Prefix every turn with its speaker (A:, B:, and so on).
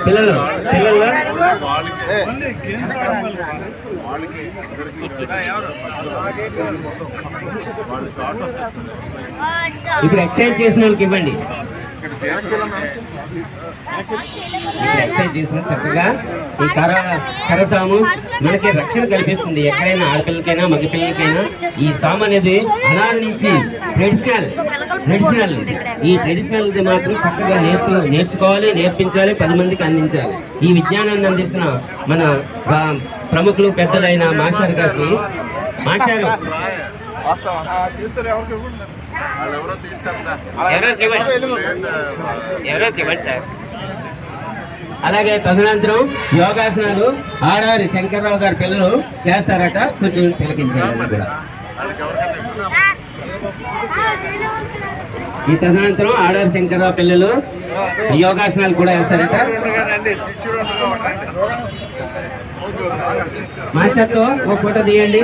A: పిల్లలు ఇప్పుడు ఎక్సర్సైజ్ చేసిన వాళ్ళకి ఇవ్వండి. ఎక్సర్సైజ్ చేసిన చక్కగా ఈ కరసాము మనకి రక్షణ కల్పిస్తుంది. ఎక్కడైనా ఆడపిల్లకైనా మగపిల్లలకైనా ఈ సాము అనేది అనాది నుంచి ట్రెడిషనల్ ఈ ట్రెడిషనల్ మాత్రం చక్కగా నేర్చుకోవాలి, నేర్పించాలి, 10 మందికి అందించాలి. ఈ విజ్ఞానాన్ని అందిస్తున్న మన ప్రముఖులు పెద్దలైన మాస్టర్ గారికి ఎవరికి ఇవ్వండి సార్. అలాగే తదనంతరం యోగాసనాలు ఆడారి శంకర్రావు గారి పిల్లలు చేస్తారట, కొంచెం తిలకించాలి కూడా. ఈ తదనంతరం ఆడారి శంకర్రావు పిల్లలు యోగాసనాలు కూడా వేస్తారట. మాస్టర్తో ఒక ఫోటో తీయండి.